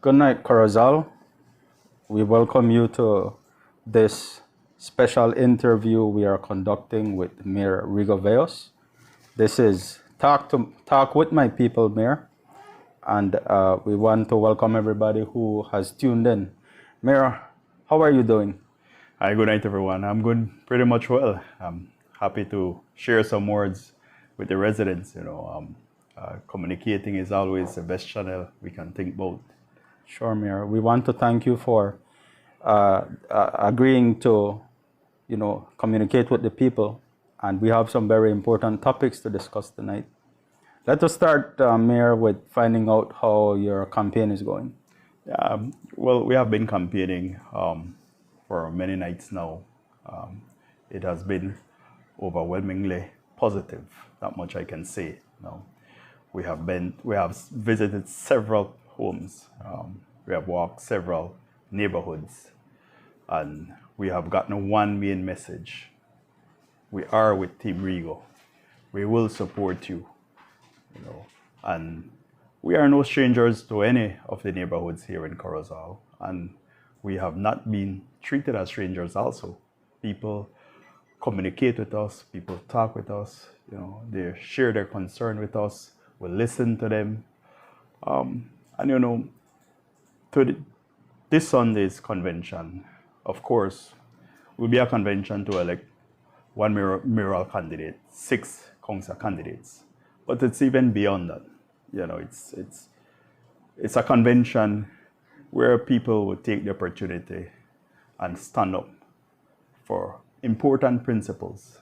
Good night, Corozal. We welcome you to this special interview we are conducting with Mayor Rigo Veos. This is Talk with My People, Mayor, and we want to welcome everybody who has tuned in. Mayor, how are you doing? Hi, good night, everyone. I'm good, pretty much well. I'm happy to share some words with the residents. Communicating is always the best channel we can think about. Sure, Mayor. We want to thank you for agreeing to, communicate with the people, and we have some very important topics to discuss tonight. Let us start, Mayor, with finding out how your campaign is going. Well, we have been campaigning for many nights now. It has been overwhelmingly positive. That much I can say. We have visited several homes. We have walked several neighborhoods, and we have gotten one main message. We are with Team Rigo. We will support you. And we are no strangers to any of the neighborhoods here in Corozal, and we have not been treated as strangers also. People communicate with us, people talk with us, they share their concern with us, we listen to them. This Sunday's convention, of course, will be a convention to elect one mayoral candidate, 6 council candidates. But it's even beyond that. It's a convention where people will take the opportunity and stand up for important principles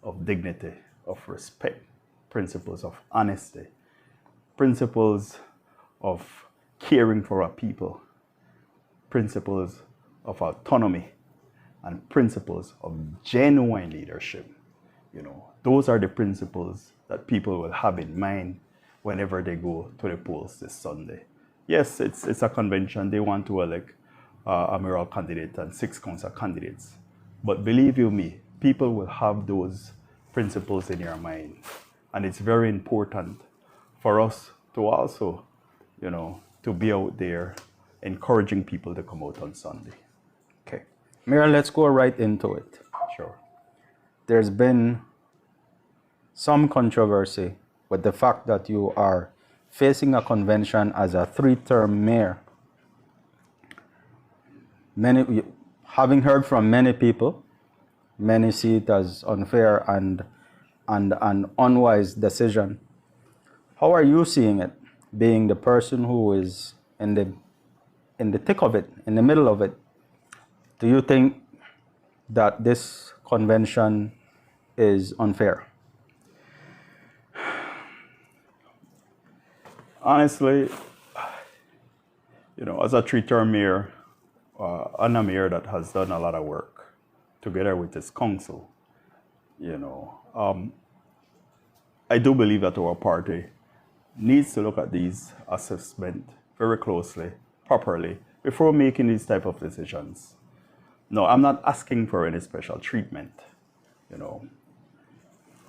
of dignity, of respect, principles of honesty, principles of caring for our people, principles of autonomy, and principles of genuine leadership. Those are the principles that people will have in mind whenever they go to the polls this Sunday. Yes, it's a convention. They want to elect a mayoral candidate and 6 council candidates. But believe you me, people will have those principles in your mind. And it's very important for us to also, to be out there encouraging people to come out on Sunday. Okay. Mayor, let's go right into it. Sure. There's been some controversy with the fact that you are facing a convention as a 3-term mayor. Having heard from many people, many see it as unfair and an unwise decision. How are you seeing it, being the person who is in the thick of it, in the middle of it? Do you think that this convention is unfair? Honestly, as a 3-term mayor, and a mayor that has done a lot of work together with his council, I do believe that our party needs to look at these assessments very closely, properly, before making these type of decisions. No, I'm not asking for any special treatment.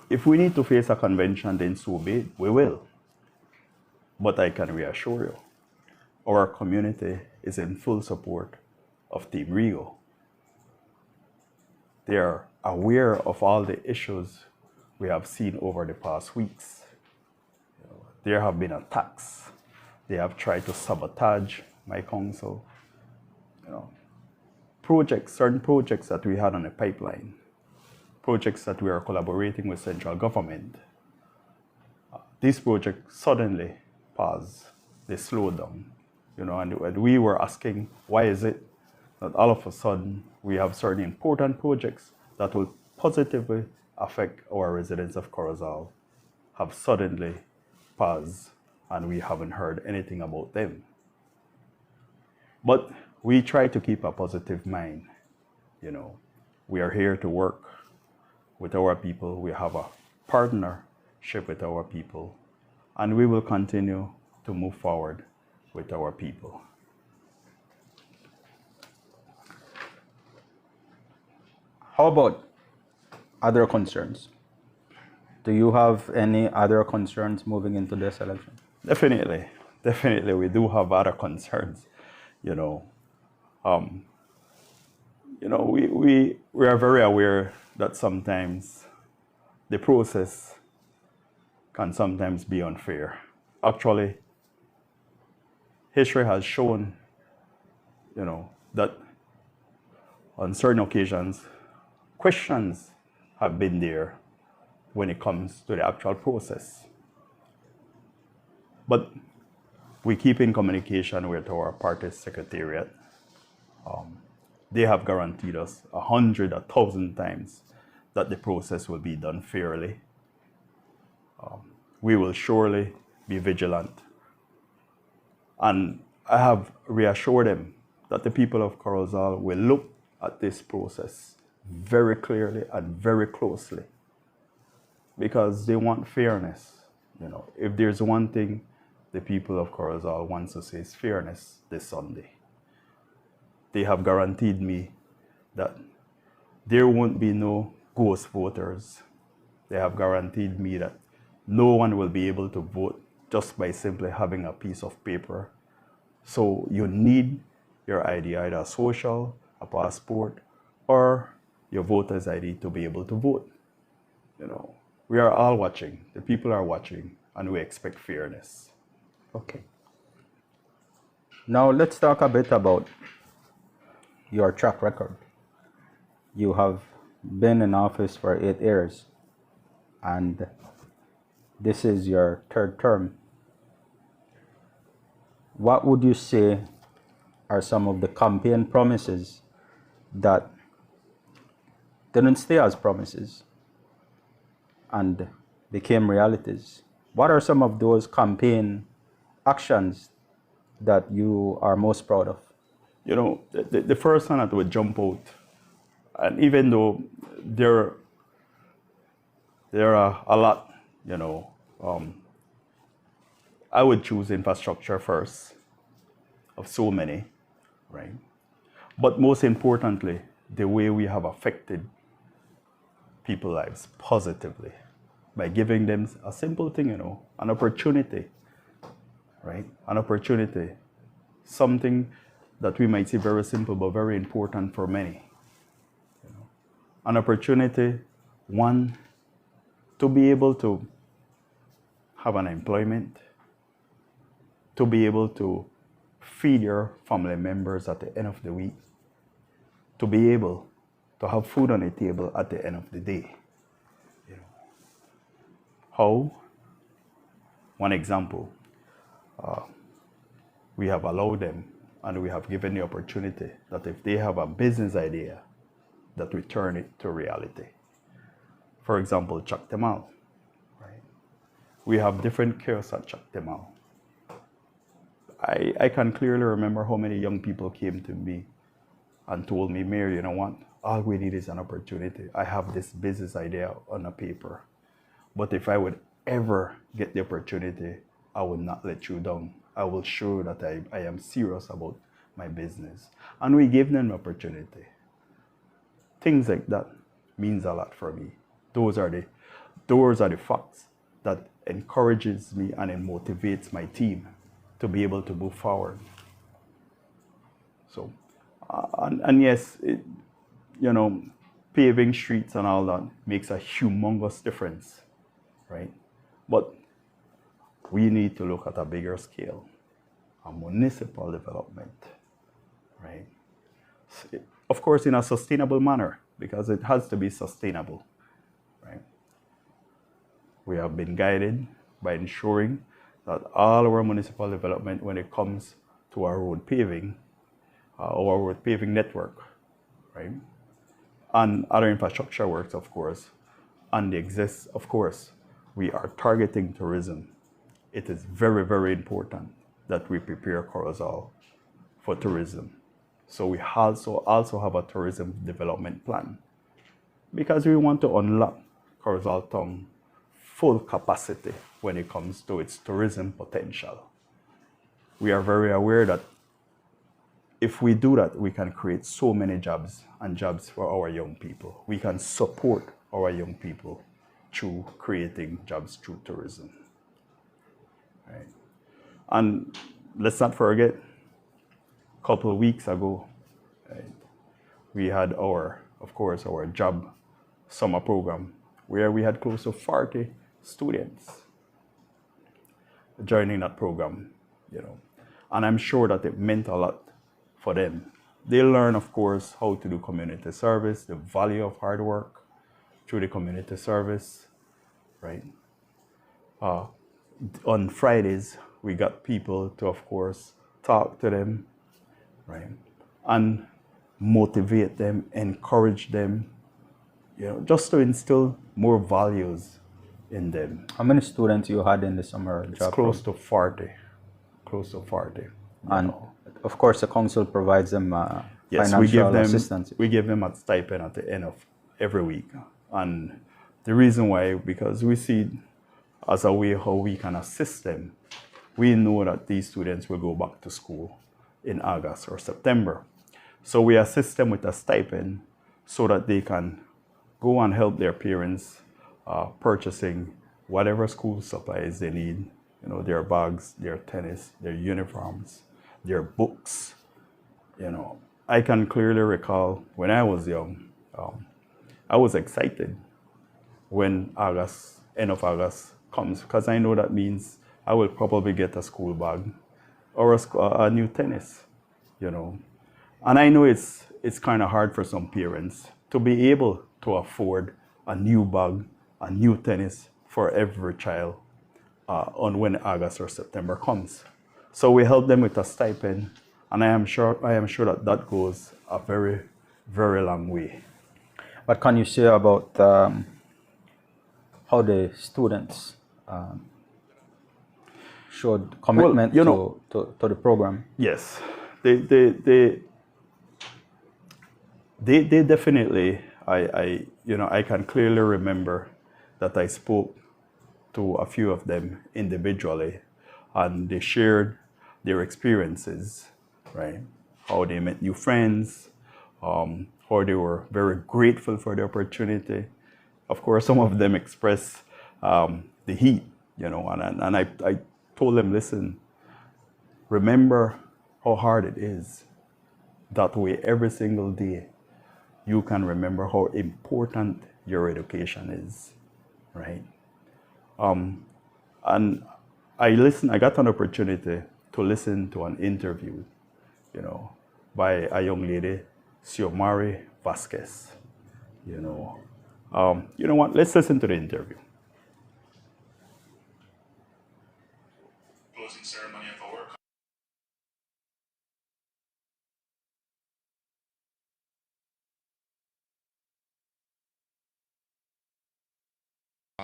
If we need to face a convention, then so be it, we will. But I can reassure you, our community is in full support of Team Rigo. They are aware of all the issues we have seen over the past weeks. There have been attacks. They have tried to sabotage my council. Certain projects that we had on the pipeline, projects that we are collaborating with central government. These projects suddenly paused, they slowed down, and we were asking, why is it that all of a sudden we have certain important projects that will positively affect our residents of Corozal have suddenly paused, and we haven't heard anything about them. But we try to keep a positive mind. We are here to work with our people. We have a partnership with our people, and we will continue to move forward with our people. How about other concerns? Do you have any other concerns moving into this election? Definitely. definitely we do have other concerns. You know, we are very aware that sometimes the process can sometimes be unfair. Actually, history has shown, that on certain occasions, questions have been there when it comes to the actual process. But we keep in communication with our party secretariat. They have guaranteed us 100, 1,000 times that the process will be done fairly. We will surely be vigilant. And I have reassured them that the people of Corozal will look at this process very clearly and very closely because they want fairness. If there's one thing the people of Corozal wants to see is fairness this Sunday. They have guaranteed me that there won't be no ghost voters. They have guaranteed me that no one will be able to vote just by simply having a piece of paper. So you need your ID, either a social, a passport, or your voter's ID to be able to vote. We are all watching. The people are watching, and we expect fairness. Okay. Now let's talk a bit about your track record. You have been in office for 8 years, and this is your third term. What would you say are some of the campaign promises that didn't stay as promises and became realities? What are some of those campaign actions that you are most proud of? The first one that would jump out, and even though there are a lot, I would choose infrastructure first of so many, right? But most importantly, the way we have affected people's lives positively by giving them a simple thing, an opportunity, right? An opportunity, something that we might see very simple but very important for many. An opportunity, one, to be able to have an employment, to be able to feed your family members at the end of the week, to be able to have food on the table at the end of the day. How? One example, we have allowed them and we have given the opportunity that if they have a business idea, that we turn it to reality. For example, Chaktemal, right? We have different kiosks at Chaktemal. I can clearly remember how many young people came to me and told me, Mayor, you know what? All we need is an opportunity. I have this business idea on a paper. But if I would ever get the opportunity, I will not let you down. I will show that I am serious about my business. And we gave them an opportunity. Things like that means a lot for me. Those are the facts that encourages me and it motivates my team to be able to move forward. So, and yes, paving streets and all that makes a humongous difference, right? But we need to look at a bigger scale, a municipal development, right? Of course, in a sustainable manner, because it has to be sustainable, right? We have been guided by ensuring that all our municipal development, when it comes to our road paving, our road paving network, right? And other infrastructure works, of course, and the exists, of course, we are targeting tourism. It is very, very important that we prepare Corozal for tourism. So we also have a tourism development plan because we want to unlock Corozal Town full capacity when it comes to its tourism potential. We are very aware that if we do that, we can create so many jobs and jobs for our young people. We can support our young people through creating jobs through tourism. Right. And let's not forget, a couple of weeks ago, right, we had of course, our job summer program where we had close to 40 students joining that program, you know. And I'm sure that it meant a lot for them. They learn, of course, how to do community service, the value of hard work through the community service, right? On Fridays, we got people to, of course, talk to them, right? And motivate them, encourage them, you know, just to instill more values in them. How many students you had in the summer It's job? close to 40, close to 40. And of course, the council provides them Yes, financial assistance. we give them a stipend at the end of every week. And the reason why, because we see as a way how we can assist them. We know that these students will go back to school in August or September. So we assist them with a stipend so that they can go and help their parents purchasing whatever school supplies they need, you know, their bags, their tennis, their uniforms, their books, you know. I can clearly recall when I was young, I was excited when end of August comes, because I know that means I will probably get a school bag or a new tennis, you know. And I know it's kind of hard for some parents to be able to afford a new bag, a new tennis for every child on when August or September comes. So we help them with a stipend, and I am sure that that goes a very, very long way. What can you say about how the students showed commitment to the program? Yes, they definitely. I can clearly remember that I spoke to a few of them individually, and they shared their experiences, right? How they met new friends, how they were very grateful for the opportunity. Of course, some of them expressed the heat, you know, and I told them, listen, remember how hard it is. That way, every single day, you can remember how important your education is, right? And I got an opportunity to listen to an interview, you know, by a young lady, Xiomari Vasquez, you know. You know what? Let's listen to the interview. Closing ceremony of our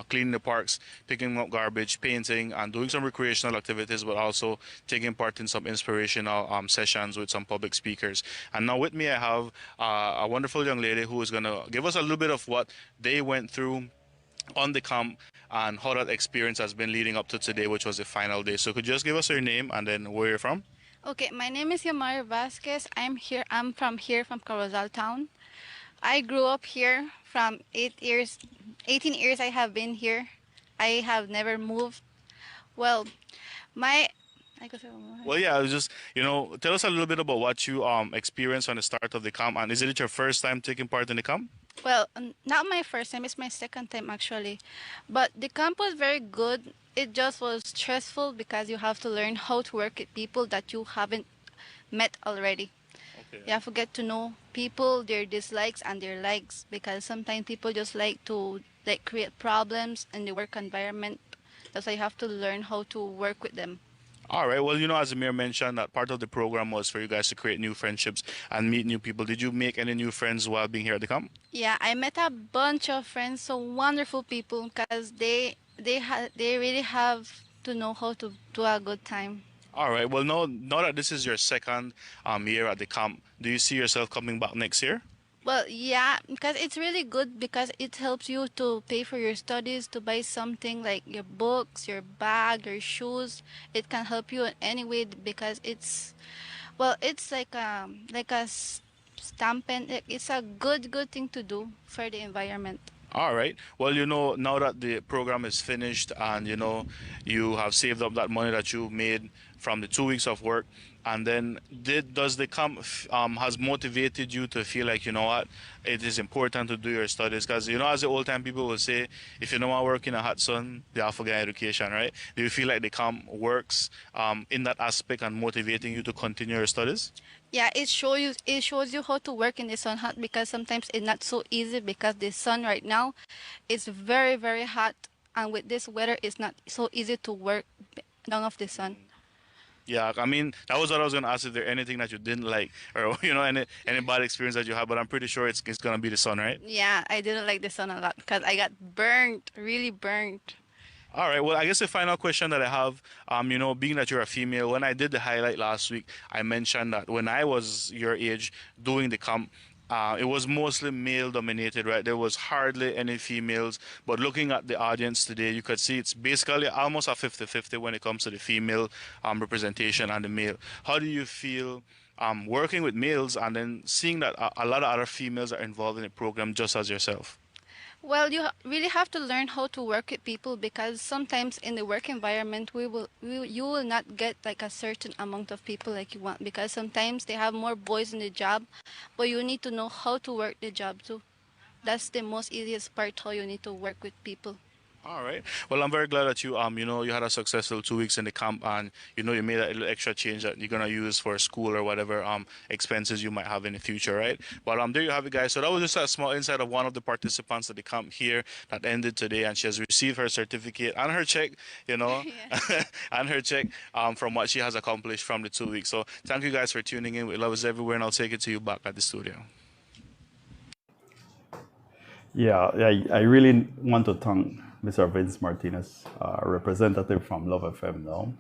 cleaning the parks, picking up garbage, painting, and doing some recreational activities, but also taking part in some inspirational sessions with some public speakers. And now with me, I have a wonderful young lady who is going to give us a little bit of what they went through on the camp and how that experience has been leading up to today, which was the final day. So could you just give us your name and then where you're from? Okay, my name is Yamari Vasquez. I'm from here, from Corozal town. I grew up here from 8 years, 18 years I have been here. I have never moved. Well, my, Well, yeah, I was just, tell us a little bit about what you experienced on the start of the camp, and is it your first time taking part in the camp? well, not my first time, it's my second time actually. But the camp was very good. It just was stressful because you have to learn how to work with people that you haven't met already. Okay. You have to get to know people, their dislikes and their likes, because sometimes people just like to create problems in the work environment. That's why you have to learn how to work with them. All right. Well, as the mayor mentioned, that part of the program was for you guys to create new friendships and meet new people. Did you make any new friends while being here at the camp? Yeah, I met a bunch of friends, so wonderful people, because they really have to know how to do a good time. All right. Well, now that this is your second year at the camp, do you see yourself coming back next year? Well, yeah, because it's really good because it helps you to pay for your studies, to buy something like your books, your bag, your shoes. It can help you in any way because it's like a stamp, and it's a good thing to do for the environment. All right. Well, now that the program is finished and you have saved up that money that you made from the 2 weeks of work? And then does the camp has motivated you to feel like, you know what, it is important to do your studies? Because, you know, as the old time people will say, if you don't want to work in a hot sun, you have to get education, right? Do you feel like the camp works in that aspect and motivating you to continue your studies? Yeah, it shows you how to work in the sun hot, because sometimes it's not so easy because the sun right now is very, very hot, and with this weather it's not so easy to work down of the sun. Yeah, I mean, that was what I was gonna ask. Is there anything that you didn't like, or you know, any bad experience that you had? But I'm pretty sure it's gonna be the sun, right? Yeah, I didn't like the sun a lot because I got burnt, really burnt. All right. Well, I guess the final question that I have, you know, being that you're a female, when I did the highlight last week, I mentioned that when I was your age doing the camp, it was mostly male dominated, right? There was hardly any females. But looking at the audience today, you could see it's basically almost a 50-50 when it comes to the female representation and the male. How do you feel working with males and then seeing that a lot of other females are involved in the program just as yourself? Well, really have to learn how to work with people, because sometimes in the work environment you will not get like a certain amount of people like you want, because sometimes they have more boys in the job, but you need to know how to work the job too. That's the most easiest part, how you need to work with people. All right. Well, I'm very glad that you know, you had a successful 2 weeks in the camp, and you know, you made a little extra change that you're gonna use for school or whatever expenses you might have in the future, right? But there you have it, guys. So that was just a small insight of one of the participants at the camp here that ended today, and she has received her certificate and her check, you know, Yeah. and her check from what she has accomplished from the 2 weeks. So thank you guys for tuning in. We love us everywhere, and I'll take it to you back at the studio. Yeah, I really want to thank Mr. Vince Martinez, representative from Love FM now,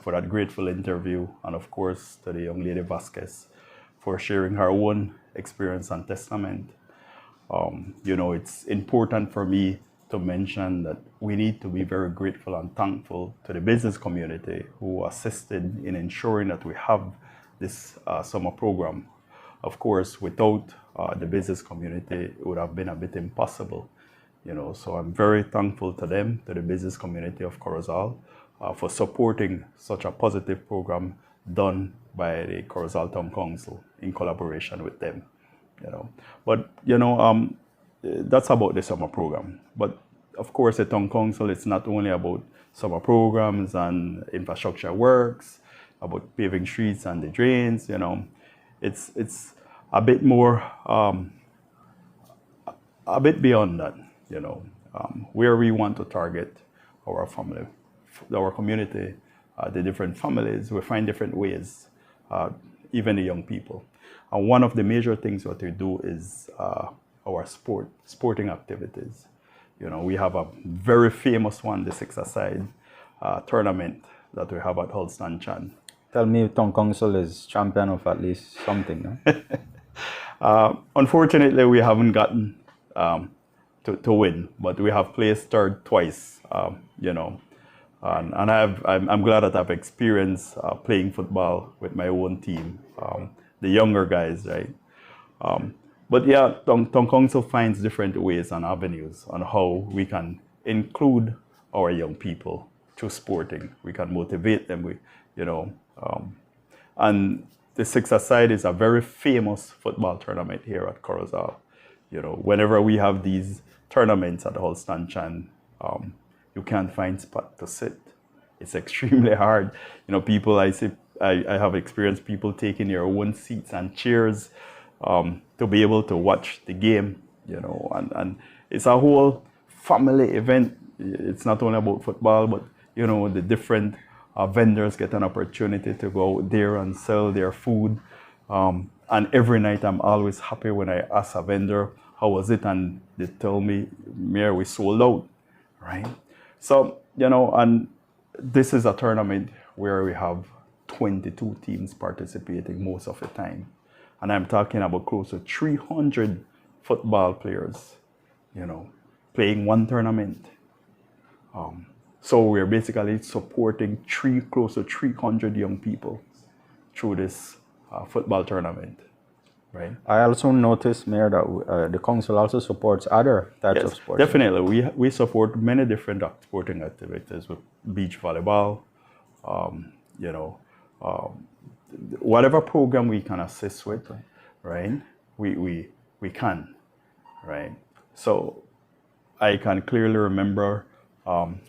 for that grateful interview, and of course to the young lady Vasquez for sharing her own experience and testament. You know, it's important for me to mention that we need to be very grateful and thankful to the business community who assisted in ensuring that we have this summer program. Of course, without the business community, it would have been a bit impossible, you know. So I'm very thankful to them, to the business community of Corozal, for supporting such a positive program done by the Corozal Town Council in collaboration with them, you know. But you know, that's about the summer program. But of course, the Town Council, it's not only about summer programs and infrastructure works, about paving streets and the drains, you know. It's a bit more, a bit beyond that, you know, where we want to target our family, our community, the different families. We find different ways, even the young people. And one of the major things what we do is our sporting activities. You know, we have a very famous one, the six-a-side tournament that we have at Holston Chan. Tell me, Town Council is champion of at least something, no? Unfortunately, we haven't gotten to win, but we have placed third twice, you know. And I'm glad that I've experienced playing football with my own team, the younger guys, right? But yeah, Town Council finds different ways and avenues on how we can include our young people through sporting. We can motivate them, you know. And the six-a-side is a very famous football tournament here at Corozal. You know, whenever we have these tournaments at Holston Chan, you can't find spot to sit. It's extremely hard. You know, people, I have experienced people taking their own seats and chairs to be able to watch the game, you know, and it's a whole family event. It's not only about football, but, you know, the different vendors get an opportunity to go out there and sell their food. And every night I'm always happy when I ask a vendor, how was it? And they tell me, Mayor, we sold out, right? So, you know, and this is a tournament where we have 22 teams participating most of the time. And I'm talking about close to 300 football players, you know, playing one tournament. So we're basically supporting close to 300 young people through this football tournament, right? I also noticed, Mayor, that the council also supports other types of sports. Definitely. We support many different sporting activities with beach volleyball, you know, whatever program we can assist with, right? We can, right? So I can clearly remember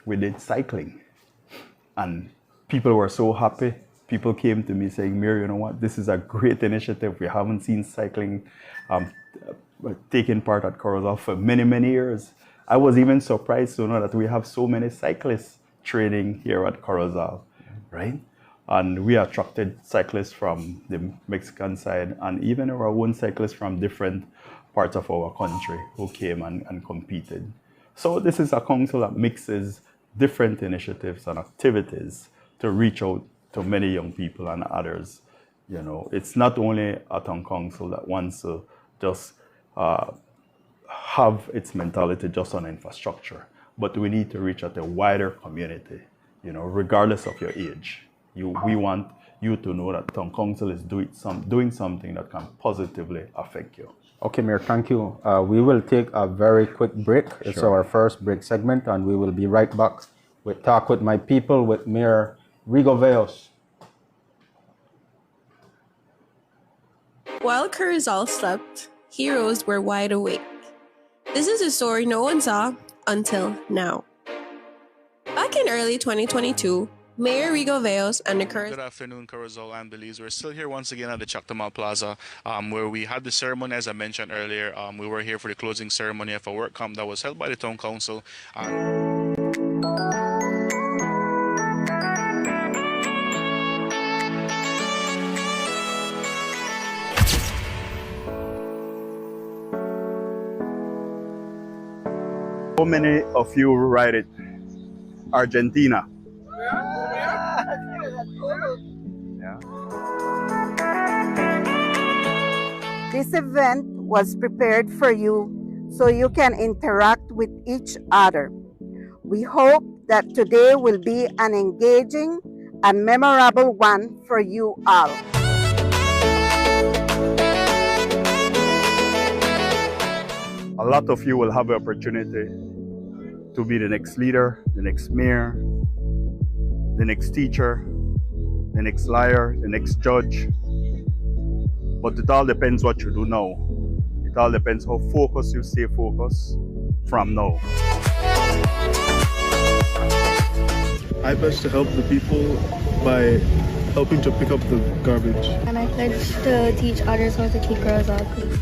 we did cycling, and people were so happy. People came to me saying, "Mir, you know what? This is a great initiative. We haven't seen cycling taking part at Corozal for many, many years." I was even surprised to know that we have so many cyclists training here at Corozal, right? And we attracted cyclists from the Mexican side and even our own cyclists from different parts of our country who came and competed. So this is a council that mixes different initiatives and activities to reach out to many young people and others. You know, it's not only a town council that wants to just have its mentality just on infrastructure, but we need to reach out a wider community, you know, regardless of your age. We want you to know that town council is doing something that can positively affect you. Okay, Mayor, thank you. We will take a very quick break. It's Sure. our first break segment, and we will be right back with Talk with My People with Mayor Rigo Veos. While Corozal slept, heroes were wide awake. This is a story no one saw until now. Back in early 2022, Mayor Rigo Veos and the Good afternoon, Corozal and Belize. We're still here once again at the Chactamal Plaza, where we had the ceremony, as I mentioned earlier. We were here for the closing ceremony of a work camp that was held by the town council. How many of you ride it? Argentina. This event was prepared for you so you can interact with each other. We hope that today will be an engaging and memorable one for you all. A lot of you will have the opportunity to be the next leader, the next mayor, the next teacher, the next lawyer, the next judge. But it all depends what you do now. It all depends how focused you stay focused from now. I pledge to help the people by helping to pick up the garbage. And I pledge to teach others how to keep Corozal clean.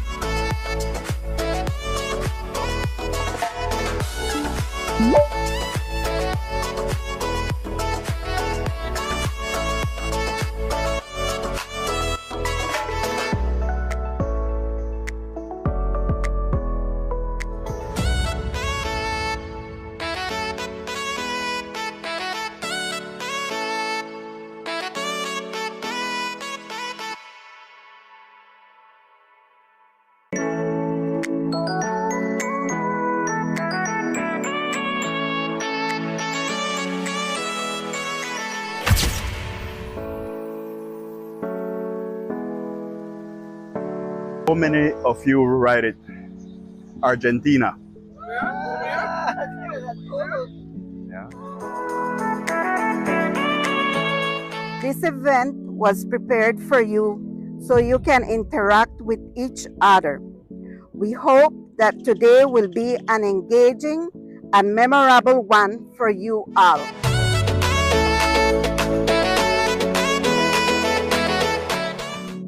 How many of you ride it? Argentina. This event was prepared for you so you can interact with each other. We hope that today will be an engaging and memorable one for you all.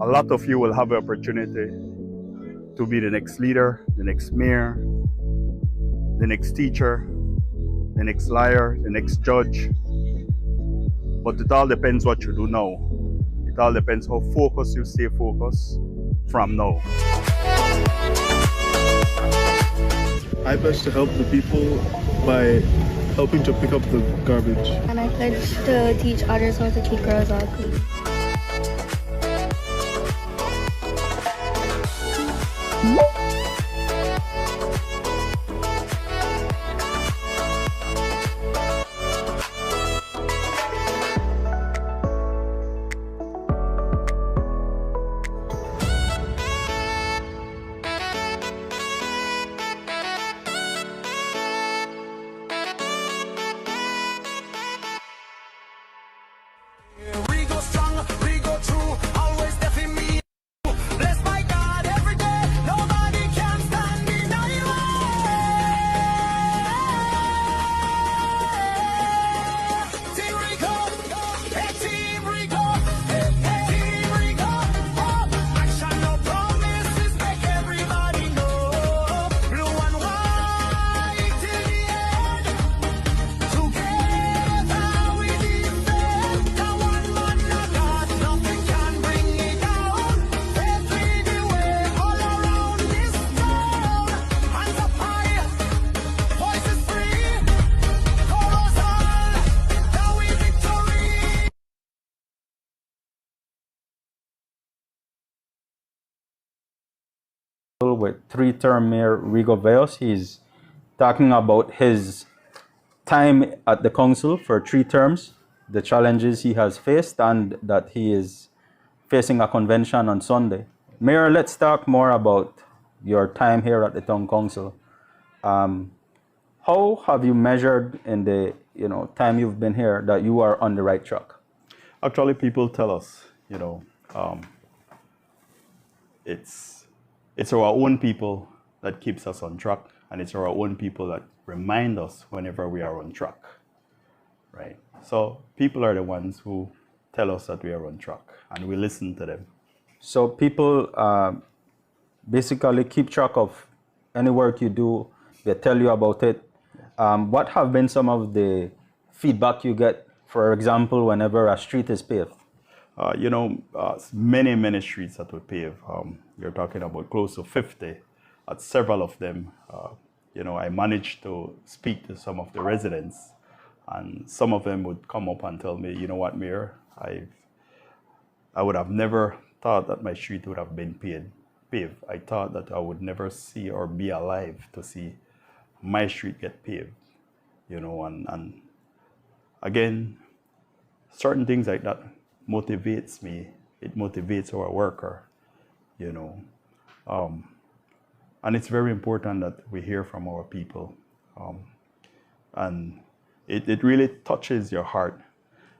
A lot of you will have the opportunity to be the next leader, the next mayor, the next teacher, the next lawyer, the next judge. But it all depends what you do now. It all depends how focused you stay focused from now. I pledge to help the people by helping to pick up the garbage. And I pledge to teach others how to keep Corozal clean. We with three-term Mayor Rigo Veos. He's talking about his time at the council for 3 terms, the challenges he has faced, and that he is facing a convention on Sunday. Mayor, let's talk more about your time here at the town council. How have you measured in the time you've been here that you are on the right track? Actually, people tell us, it's our own people that keeps us on track, and it's our own people that remind us whenever we are on track, right? So people are the ones who tell us that we are on track, and we listen to them. So people basically keep track of any work you do. They tell you about it. What have been some of the feedback you get, for example, whenever a street is paved? Many streets that we pave. You're talking about close to 50. At several of them, I managed to speak to some of the residents, and some of them would come up and tell me, you know what, Mayor, I would have never thought that my street would have been paved. I thought that I would never see or be alive to see my street get paved, and again, certain things like that motivates me. It motivates our worker, and it's very important that we hear from our people, and it really touches your heart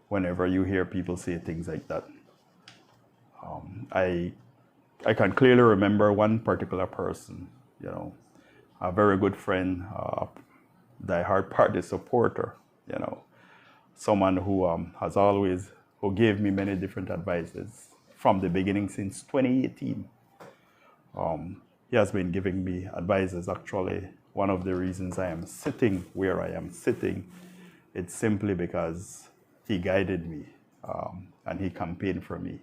whenever you hear people say things like that. I can clearly remember one particular person, a very good friend, diehard party supporter, someone who gave me many different advices from the beginning since 2018. He has been giving me advices. Actually, one of the reasons I am sitting where I am sitting, it's simply because he guided me and he campaigned for me.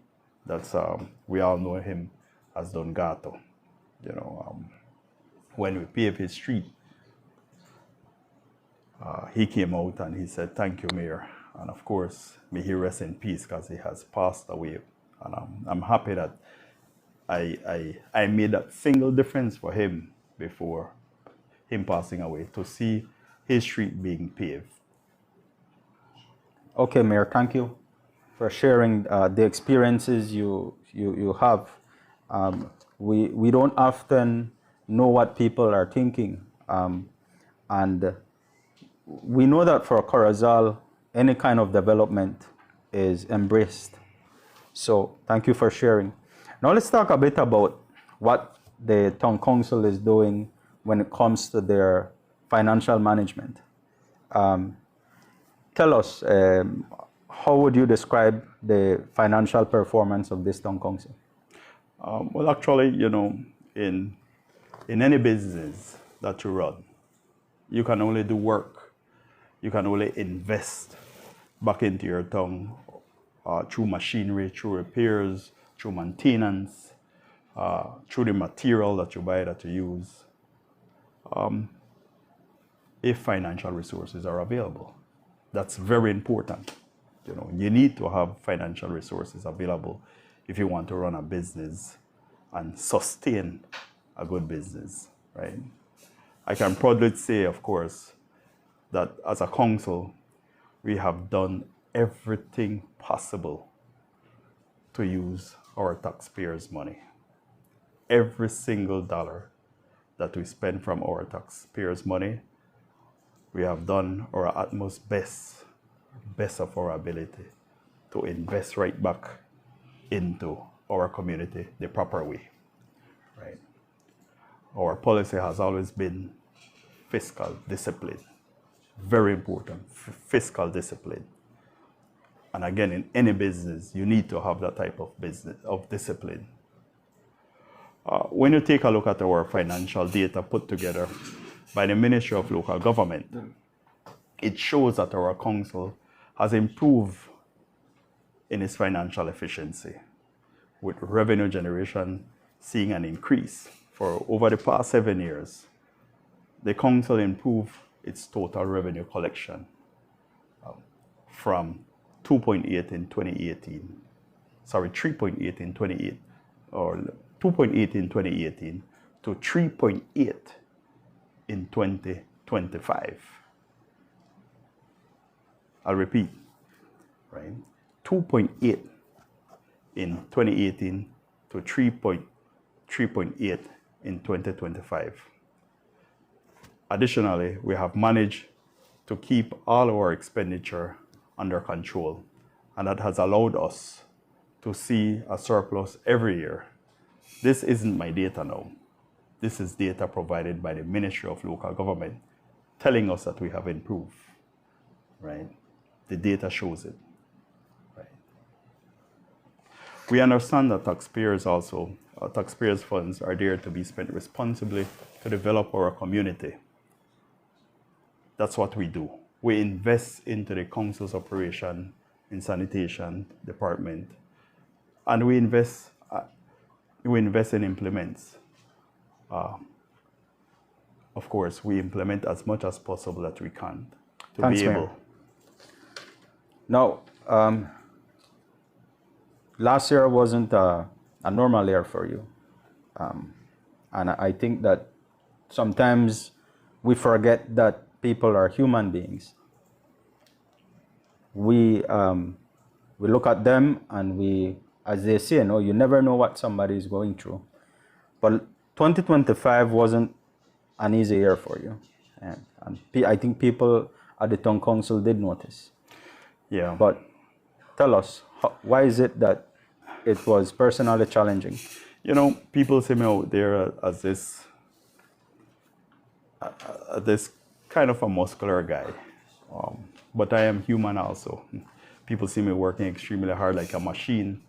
That's we all know him as Don Gato. When we paved his street, he came out and he said, "Thank you, Mayor." And of course, may he rest in peace because he has passed away. And I'm happy that I made that single difference for him before him passing away, to see his street being paved. Okay, Mayor, thank you for sharing the experiences you have. We don't often know what people are thinking. And we know that for Corozal, any kind of development is embraced. So thank you for sharing. Now let's talk a bit about what the town council is doing when it comes to their financial management. Tell us, how would you describe the financial performance of this town council? Well, actually, in any business that you run, you can only do work. You can only invest back into your town through machinery, through repairs, through maintenance, through the material that you buy, that you use, if financial resources are available. That's very important. You need to have financial resources available if you want to run a business and sustain a good business, right? I can proudly say, of course, that as a council, we have done everything possible to use our taxpayers' money. Every single dollar that we spend from our taxpayers' money, we have done our utmost best of our ability to invest right back into our community the proper way, right? Our policy has always been fiscal discipline. Very important, fiscal discipline. And again, in any business, you need to have that type of discipline. When you take a look at our financial data put together by the Ministry of Local Government, it shows that our council has improved in its financial efficiency, with revenue generation seeing an increase. For over the past 7 years, the council improved its total revenue collection from 2.8 in 2018, sorry, 3.8 in 28, or 2.8 in 2018 to 3.8 in 2025. I'll repeat, right? 2.8 in 2018 to 3.8 in 2025. Additionally, we have managed to keep all our expenditure under control, and that has allowed us to see a surplus every year. This isn't my data now. This is data provided by the Ministry of Local Government telling us that we have improved, right? The data shows it, right? We understand that taxpayers' funds are there to be spent responsibly to develop our community. That's what we do. We invest into the council's operation in sanitation department, and we invest in implements. Of course, we implement as much as possible that we can to Thanks, be Mayor. able. Now, last year wasn't a normal year for you. And I think that sometimes we forget that people are human beings. We look at them and we, as they say, you never know what somebody is going through. But 2025 wasn't an easy year for you. And I think people at the town council did notice. Yeah. But tell us, why is it that it was personally challenging? People see me out there as this kind of a muscular guy. But I am human also. People see me working extremely hard like a machine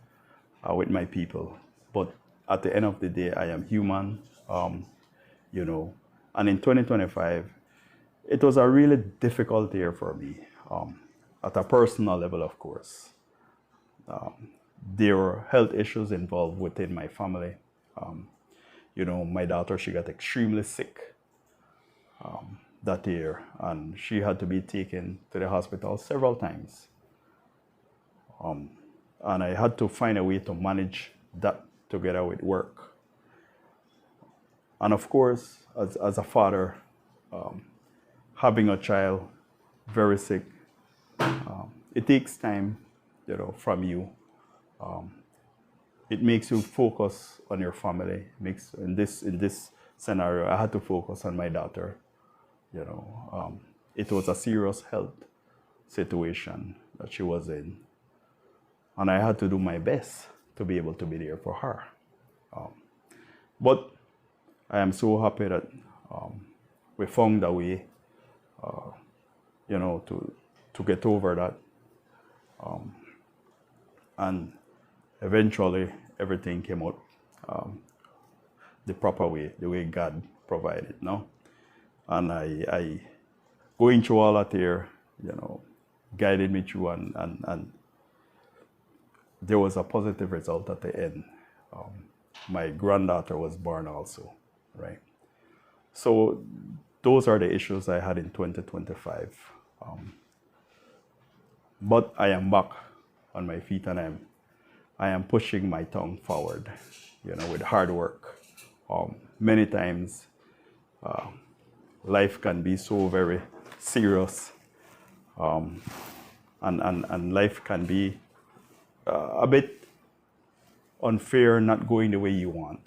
with my people. But at the end of the day, I am human, And in 2025, it was a really difficult year for me, at a personal level, of course. There were health issues involved within my family. My daughter, she got extremely sick that year, and she had to be taken to the hospital several times. And I had to find a way to manage that together with work. And of course, as a father, having a child very sick, it takes time, from you. It makes you focus on your family. In this scenario, I had to focus on my daughter. It was a serious health situation that she was in, and I had to do my best to be able to be there for her. But I am so happy that we found a way, to get over that. And eventually, everything came out the proper way, the way God provided, And I going through all that here, guided me through, and there was a positive result at the end. My granddaughter was born also, right? So those are the issues I had in 2025. But I am back on my feet, and I am pushing my tongue forward, with hard work. Many times, life can be so very serious, and life can be a bit unfair, not going the way you want.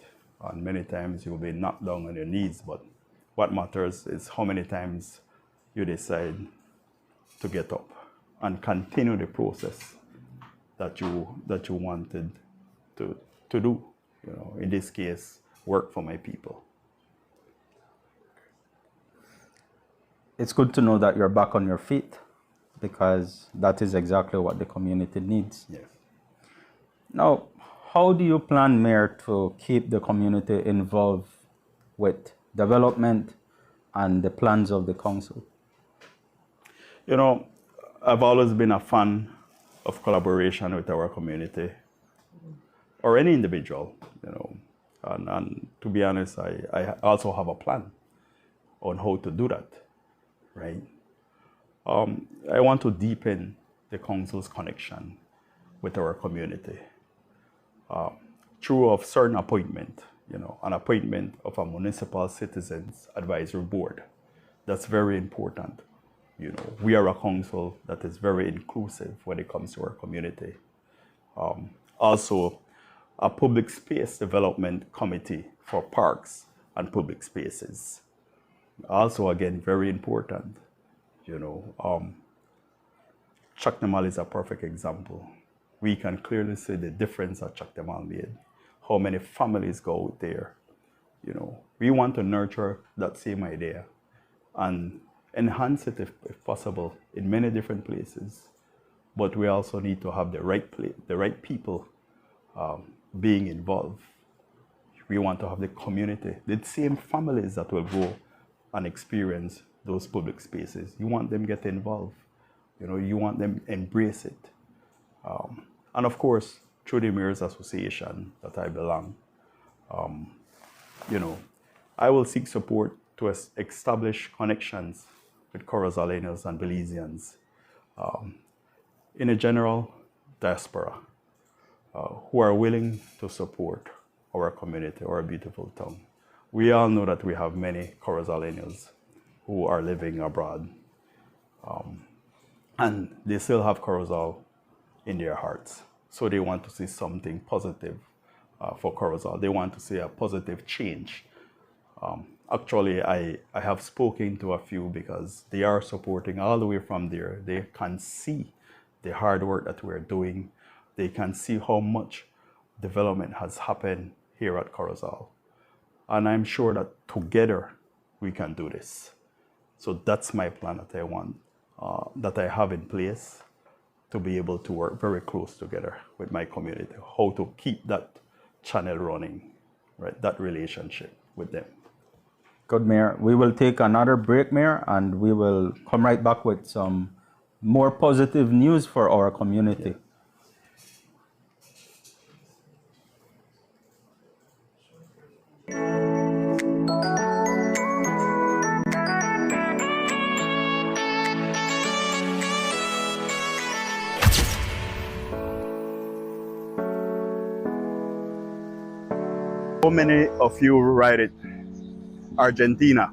And many times you'll be knocked down on your knees, but what matters is how many times you decide to get up and continue the process that you wanted to do. In this case, work for my people. It's good to know that you're back on your feet, because that is exactly what the community needs. Yes. Now, how do you plan, Mayor, to keep the community involved with development and the plans of the council? I've always been a fan of collaboration with our community, or any individual, and to be honest, I also have a plan on how to do that, right? I want to deepen the council's connection with our community through a certain appointment, an appointment of a municipal citizens advisory board. That's very important. We are a council that is very inclusive when it comes to our community. Also, a public space development committee for parks and public spaces. Also, again, very important. Chactamal is a perfect example. We can clearly see the difference that Chactamal made. How many families go out there. We want to nurture that same idea and enhance it if possible in many different places. But we also need to have the right people being involved. We want to have the community, the same families that will go and experience those public spaces. You want them to get involved. You want them to embrace it. And of course, through the Mayors Association that I belong, I will seek support to establish connections with Corozalians and Belizeans in a general diaspora who are willing to support our community, our beautiful town. We all know that we have many Corozalians who are living abroad, and they still have Corozal in their hearts. So they want to see something positive for Corozal. They want to see a positive change. Actually, I have spoken to a few because they are supporting all the way from there. They can see the hard work that we're doing. They can see how much development has happened here at Corozal. And I'm sure that together we can do this. So that's my plan that I want, that I have in place to be able to work very close together with my community, how to keep that channel running, right? That relationship with them. Good, Mayor. We will take another break, Mayor, and we will come right back with some more positive news for our community. How many of you ride it? Argentina.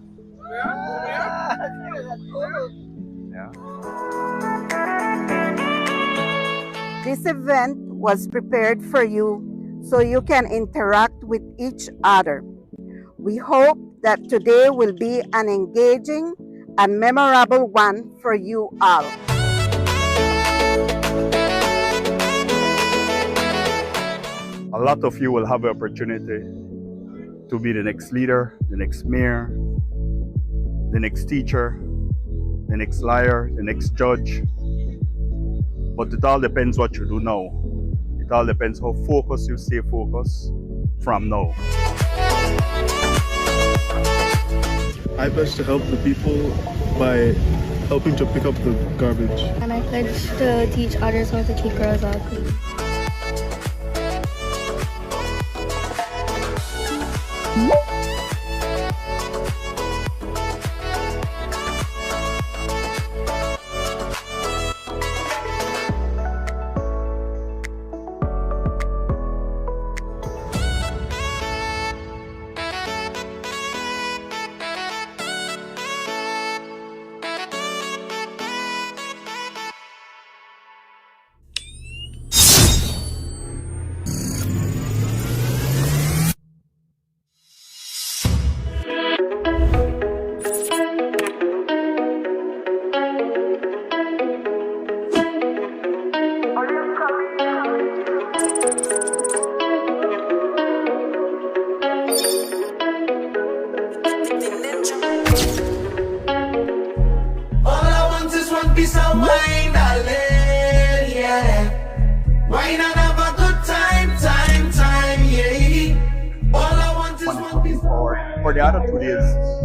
Yeah. This event was prepared for you so you can interact with each other. We hope that today will be an engaging and memorable one for you all. A lot of you will have the opportunity to be the next leader, the next mayor, the next teacher, the next lawyer, the next judge. But it all depends what you do now. It all depends how focused you stay focused from now. I pledge to help the people by helping to pick up the garbage. And I pledge to teach others how to keep girls all clean. For the other 2 days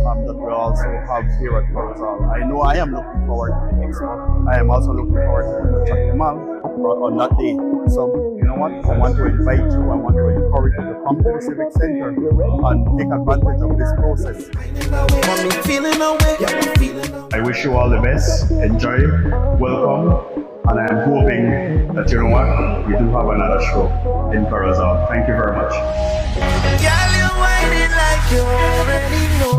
that we also have here at Corozal, I know I am looking forward to the expo. I am also looking forward to Chactamal on that day. So, you know what? I want to invite you, I want to encourage you to come to the Civic Center and take advantage of this process. I wish you all the best. Enjoy, welcome, and I am hoping that, you know what, we do have another show in Corozal. Thank you very much. you already know.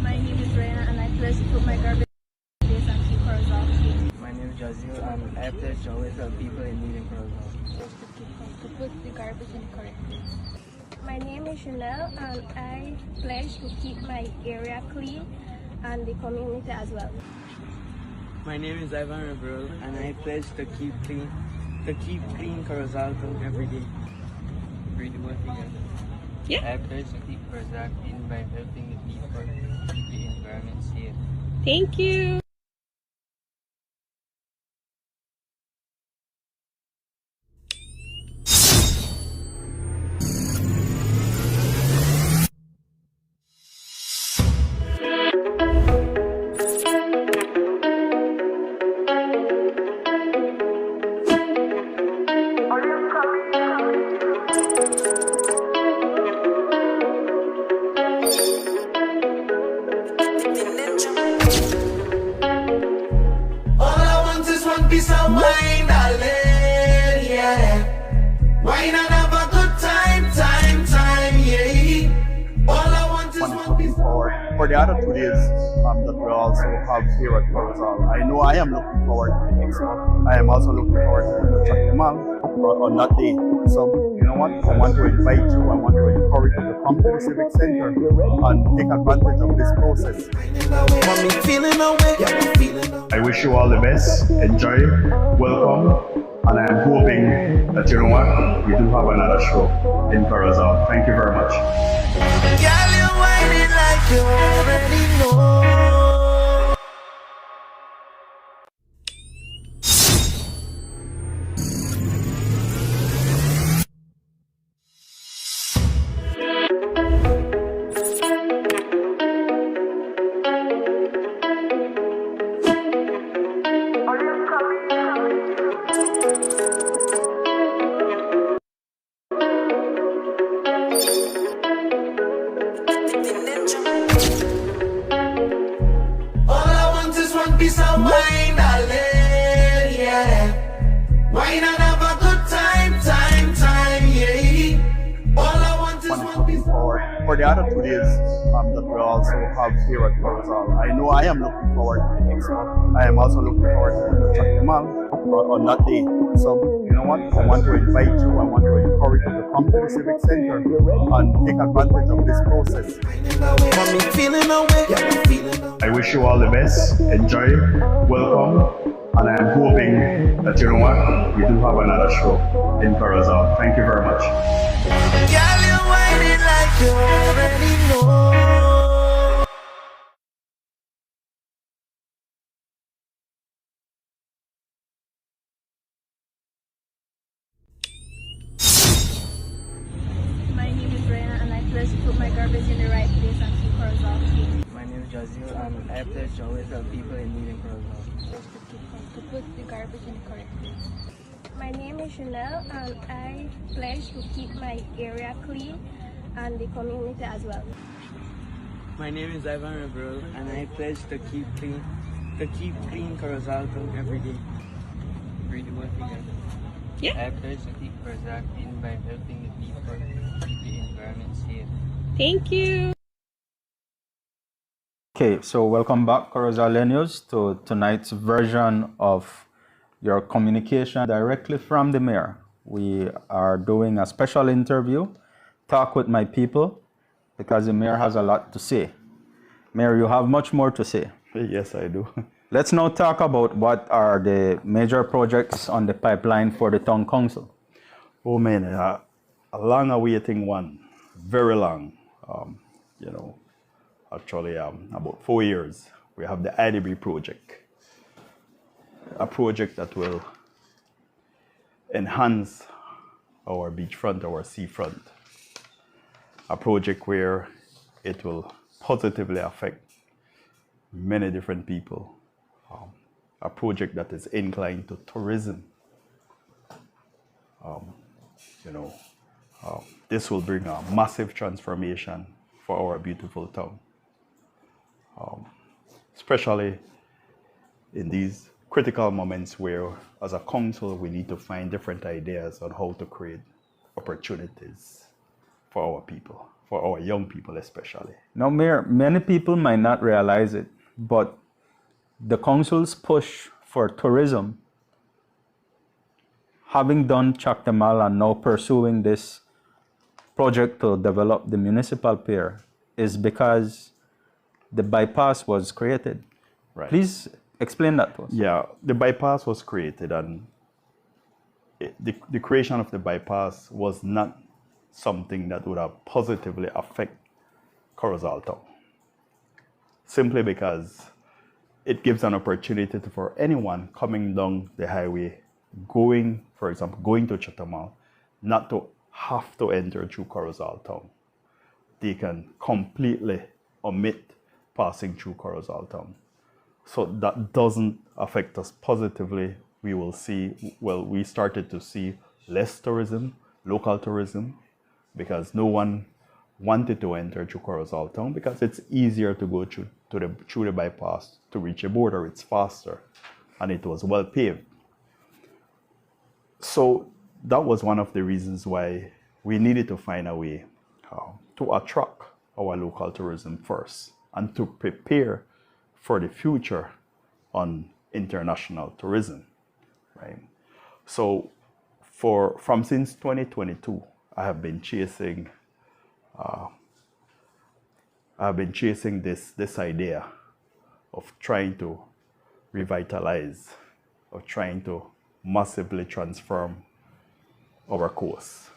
My name is Raina and I pledge to put my garbage in the place and keep cars off clean. My name is Jazil and I pledge to always help people in need in Corozal. To put the garbage in the correct place. My name is Chanel and I pledge to keep my area clean and the community as well. My name is Ivan Rebrel and I pledge to keep clean Corozal town every day. Read the word together. Yeah. I pledge to keep Corozal clean by helping the people keep the environment safe. Thank you. All I want is one piece of wine, darling, yeah. Wine and have a good time, yeah. All I want is one piece of For the other 2 days that we'll also have here at Corozal, I know I am looking forward to the expo. I am also looking forward to the Mal on that day. So, you know what? I want to invite you, I want to encourage you to come to the Civic Center and take advantage of this process. I wish you all the best. Enjoy, welcome, and I'm hoping that, you know what, we do have another show in Corozal. Thank you very much. Girl, you're whining like you already know. All I want is one piece of wine, darling, yeah. Wine and have a good time, yeah. All I want is one piece of For the other 2 days that we'll also have here at Corozal, I know I am looking forward to the expo. I am also looking forward to the Mal on that day. So, you know what? I want to invite you, I want to encourage you to come to the Civic Center and take advantage of this process. I wish you all the best. Enjoy, welcome, and I'm hoping that, you know what, we do have another show in Corozal. Thank you very much. Girl, you're whining like you already know. My name is Raina and I pledge to put my garbage in the right place and keep cars off clean. My name is Jazil and I pledge to always help people in need in Corozal. To put the garbage in the correct place. My name is Chanel and I pledge to keep my area clean and the community as well. My name is Ivan Rebrel and I pledge to keep clean Corozal town every day. Read the word together. Yeah. I pledge to keep Corozal clean by helping the people keep the environment safe. Thank you. Okay, so welcome back, Corozaleños, to tonight's version of your communication directly from the mayor. We are doing a special interview, Talk with My People, because the mayor has a lot to say. Mayor, you have much more to say. Yes, I do. Let's now talk about what are the major projects on the pipeline for the town council. Oh man, a long awaiting one, very long. You know, actually about 4 years. We have the IDB project, a project that will enhance our beachfront, our seafront. A project where it will positively affect many different people. A project that is inclined to tourism. This will bring a massive transformation for our beautiful town. Especially in these critical moments where, as a council, we need to find different ideas on how to create opportunities our people, for our young people especially. Now, Mayor, many people might not realize it, but the council's push for tourism, having done Chactamal and now pursuing this project to develop the municipal pier, is because the bypass was created. Right. Please explain that to us. Yeah, the bypass was created, and the creation of the bypass was not something that would have positively affect Corozal Town. Simply because it gives an opportunity for anyone coming down the highway, going, for example, going to Chatamal, not to have to enter through Corozal Town. They can completely omit passing through Corozal Town. So that doesn't affect us positively. We will see, well, we started to see less tourism, local tourism, because no one wanted to enter through Corozal Town because it's easier to go through the bypass to reach a border. It's faster, and it was well paved. So that was one of the reasons why we needed to find a way to attract our local tourism first and to prepare for the future on international tourism, right? So since 2022, I have been chasing this idea of trying to revitalize, of trying to massively transform our coast.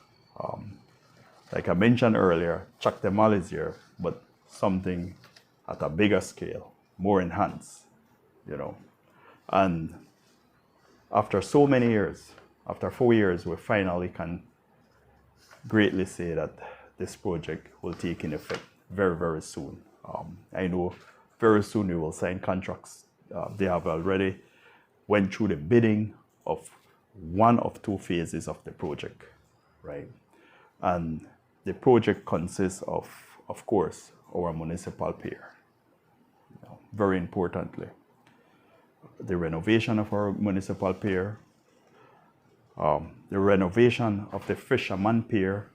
Like I mentioned earlier, Chactamal is here, but something at a bigger scale, more enhanced, And after so many years, after 4 years, we finally can greatly say that this project will take in effect very, very soon. I know very soon we will sign contracts. They have already went through the bidding of one of 2 phases of the project, right? And the project consists of course, our municipal pier. Very importantly, the renovation of our municipal pier, the renovation of the Fisherman Pier,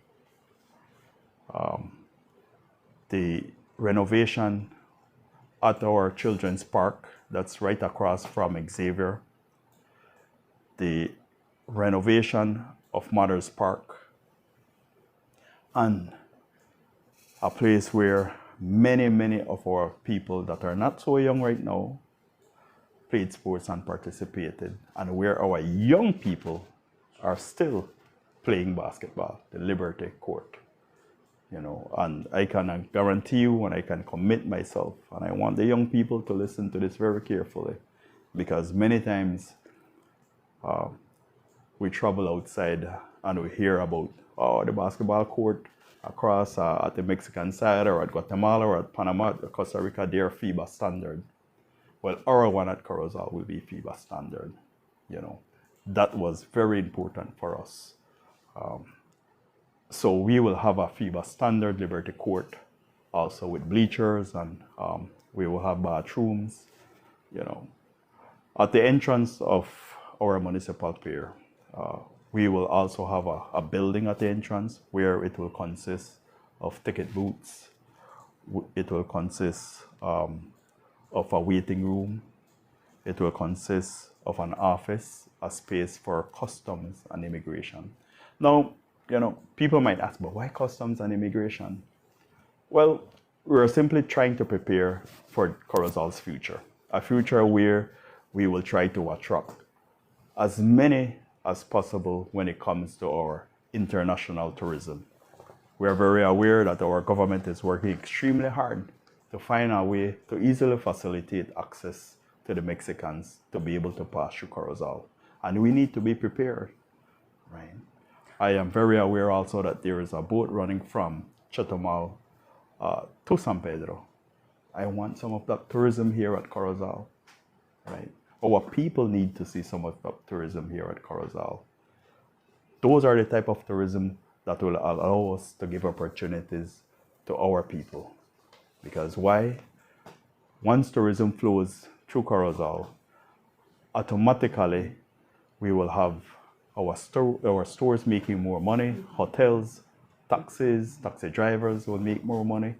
the renovation at our children's park that's right across from Xavier, the renovation of Mother's Park, and a place where many of our people that are not so young right now played sports and participated, and where our young people are still playing basketball, the Liberty Court. And I can guarantee you, and I can commit myself, and I want the young people to listen to this very carefully, because many times we travel outside and we hear about, the basketball court across at the Mexican side, or at Guatemala, or at Panama, at Costa Rica, they're FIBA standard. Well, our one at Corozal will be FIBA standard. That was very important for us. So we will have a FIBA standard Liberty Court, also with bleachers, and we will have bathrooms. At the entrance of our municipal pier, we will also have a building at the entrance where it will consist of ticket booths. It will consist of a waiting room. It will consist of an office, a space for customs and immigration. Now, people might ask, but why customs and immigration? Well, we're simply trying to prepare for Corozal's future, a future where we will try to attract as many as possible when it comes to our international tourism. We're very aware that our government is working extremely hard to find a way to easily facilitate access to the Mexicans to be able to pass through Corozal. And we need to be prepared, right? I am very aware also that there is a boat running from Chatamal to San Pedro. I want some of that tourism here at Corozal, right? Our people need to see some of that tourism here at Corozal. Those are the type of tourism that will allow us to give opportunities to our people. Because why? Once tourism flows through Corozal, automatically we will have our stores making more money, hotels, taxi drivers will make more money.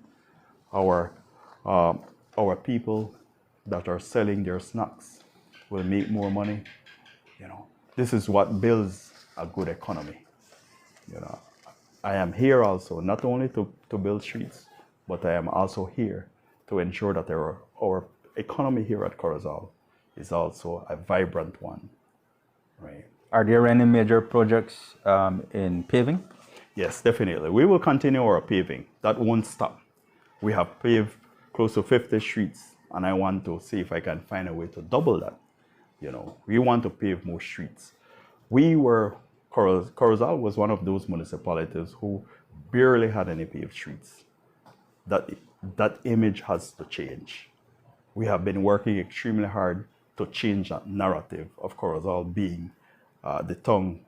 Our people that are selling their snacks will make more money. You know, this is what builds a good economy. You know, I am here also not only to build streets, but I am also here to ensure that our economy here at Corozal is also a vibrant one, right? Are there any major projects in paving? Yes, definitely. We will continue our paving. That won't stop. We have paved close to 50 streets, and I want to see if I can find a way to double that. You know, we want to pave more streets. Corozal was one of those municipalities who barely had any paved streets. That image has to change. We have been working extremely hard to change that narrative of Corozal being the town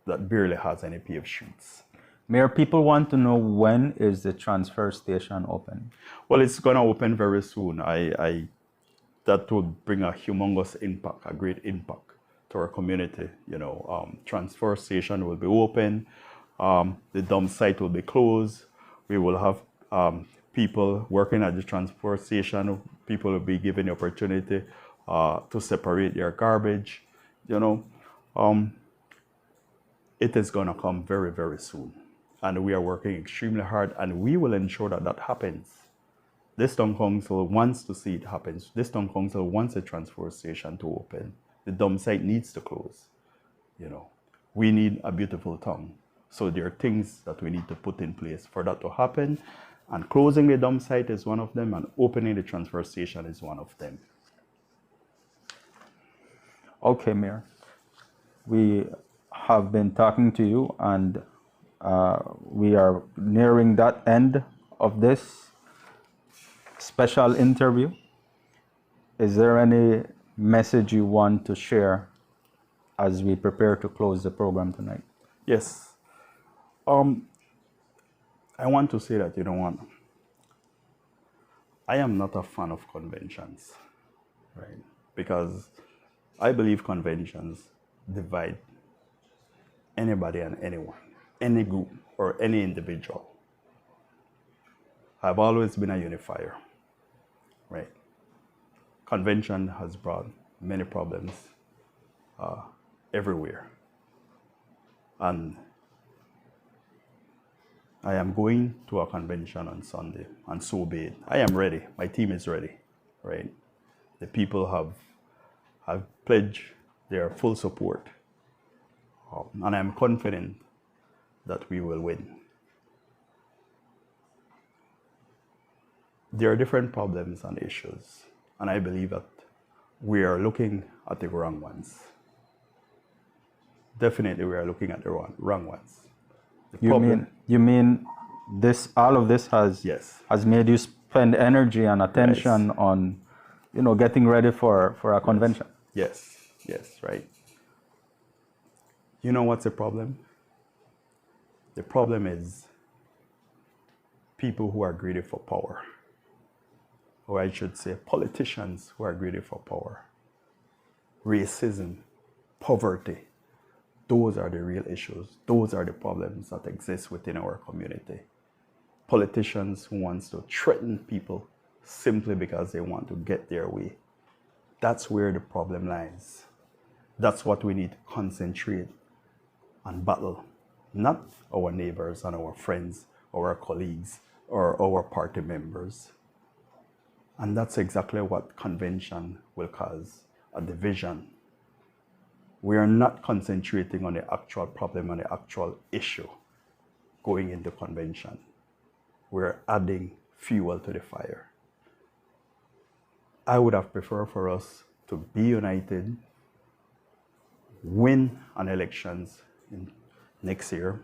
that barely has any paved streets. Mayor, people want to know, when is the transfer station open? Well, it's going to open very soon. That would bring a humongous impact, a great impact to our community. You know, transfer station will be open. The dump site will be closed. We will have people working at the transfer station. People will be given the opportunity to separate their garbage. You know, it is going to come very, very soon. And we are working extremely hard, and we will ensure that that happens. This town council wants to see it happen. This town council wants a transfer station to open. The dump site needs to close. You know, we need a beautiful town. So there are things that we need to put in place for that to happen. And closing the dump site is one of them, and opening the transfer station is one of them. Okay, Mayor. We have been talking to you, and we are nearing that end of this special interview. Is there any message you want to share as we prepare to close the program tonight? Yes. I want to say that, you know what, I am not a fan of conventions, right? Because I believe conventions divide anybody and anyone, any group or any individual. I've always been a unifier, right? Convention has brought many problems everywhere. And I am going to a convention on Sunday, and so be it. I am ready. My team is ready, right? The people have pledged their full support. And I'm confident that we will win. There are different problems and issues, and I believe that we are looking at the wrong ones. Definitely, we are looking at the wrong ones. You mean this? All of this has made you spend energy and attention on, you know, getting ready for a convention. Yes, right. You know what's the problem? The problem is people who are greedy for power, or I should say politicians who are greedy for power. Racism, poverty, those are the real issues. Those are the problems that exist within our community. Politicians who want to threaten people simply because they want to get their way. That's where the problem lies. That's what we need to concentrate and battle. Not our neighbors and our friends, or our colleagues, or our party members. And that's exactly what convention will cause, a division. We are not concentrating on the actual problem and the actual issue going into convention. We're adding fuel to the fire. I would have preferred for us to be united, win an elections in next year,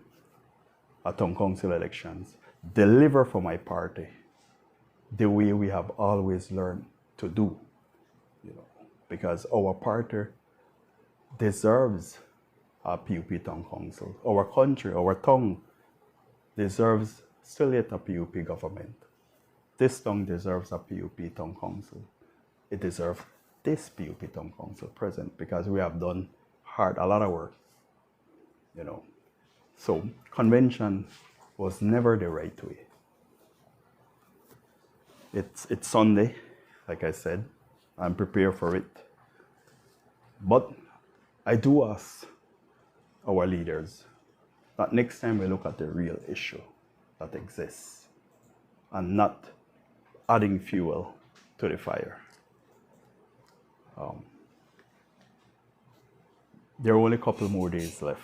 a town council elections, deliver for my party the way we have always learned to do, you know, because our party deserves a PUP town council. Our country, our town deserves still yet a PUP government. This town deserves a PUP town council. It deserves this PUP town council present, because we have done a lot of work, you know. So convention was never the right way. It's Sunday, like I said. I'm prepared for it. But I do ask our leaders that next time we look at the real issue that exists and not adding fuel to the fire. There are only a couple more days left.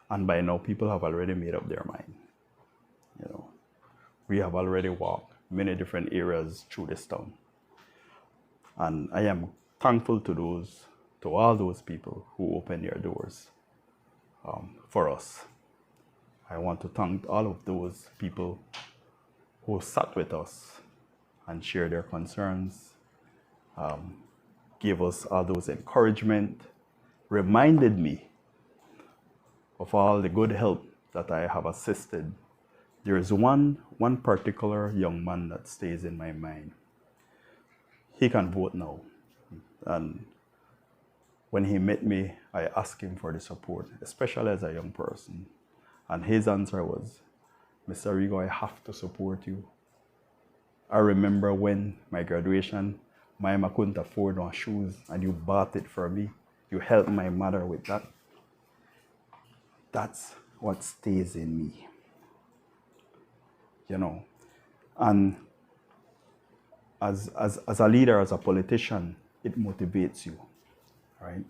And by now, people have already made up their mind. You know, we have already walked many different areas through this town. And I am thankful to all those people who opened their doors for us. I want to thank all of those people who sat with us and shared their concerns, gave us all those encouragement, reminded me of all the good help that I have assisted. There is one particular young man that stays in my mind. He can vote now. And when he met me, I asked him for the support, especially as a young person. And his answer was, Mr. Rigo, I have to support you. I remember when my graduation, my mama couldn't afford no shoes and you bought it for me. You helped my mother with that. That's what stays in me. You know, and as a leader, as a politician, it motivates you, right?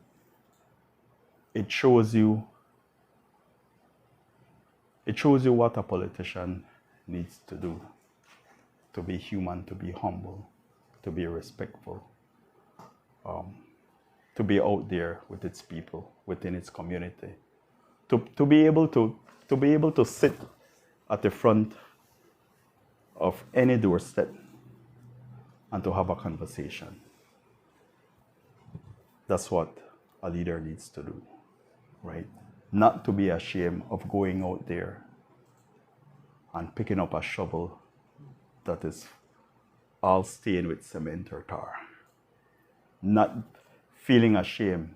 It shows you what a politician needs to do, to be human, to be humble, to be respectful, to be out there with its people, within its community, to be able to sit at the front of any doorstep and to have a conversation. That's what a leader needs to do, right? Not to be ashamed of going out there and picking up a shovel that is all stained with cement or tar. Not feeling ashamed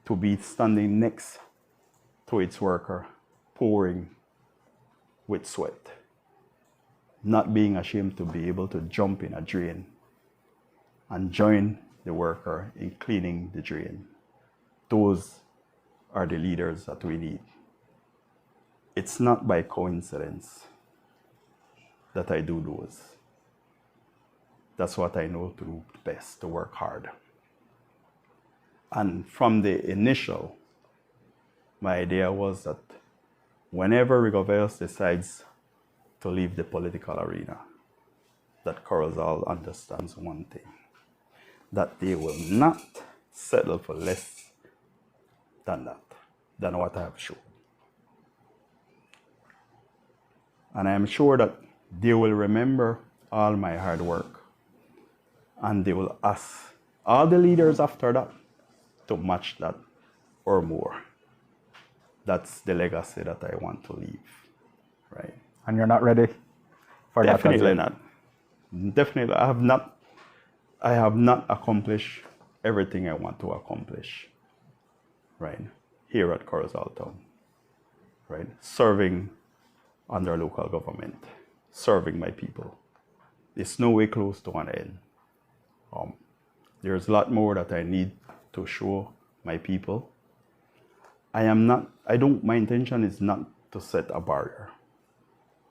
to be standing next to its worker, pouring with sweat. Not being ashamed to be able to jump in a drain and join the worker in cleaning the drain. Those are the leaders that we need. It's not by coincidence that I do those. That's what I know to do best, to work hard. And from the initial, my idea was that whenever Rigo Veos decides to leave the political arena, that Corozal understands one thing, that they will not settle for less than what I have shown. And I am sure that they will remember all my hard work, and they will ask all the leaders after that to match that or more. That's the legacy that I want to leave, right? And you're not ready for that? Definitely not. Definitely, I have not accomplished everything I want to accomplish, right? Here at Corozal Town, right? Serving under local government, serving my people. It's no way close to an end. There's a lot more that I need to show my people. My intention is not to set a barrier.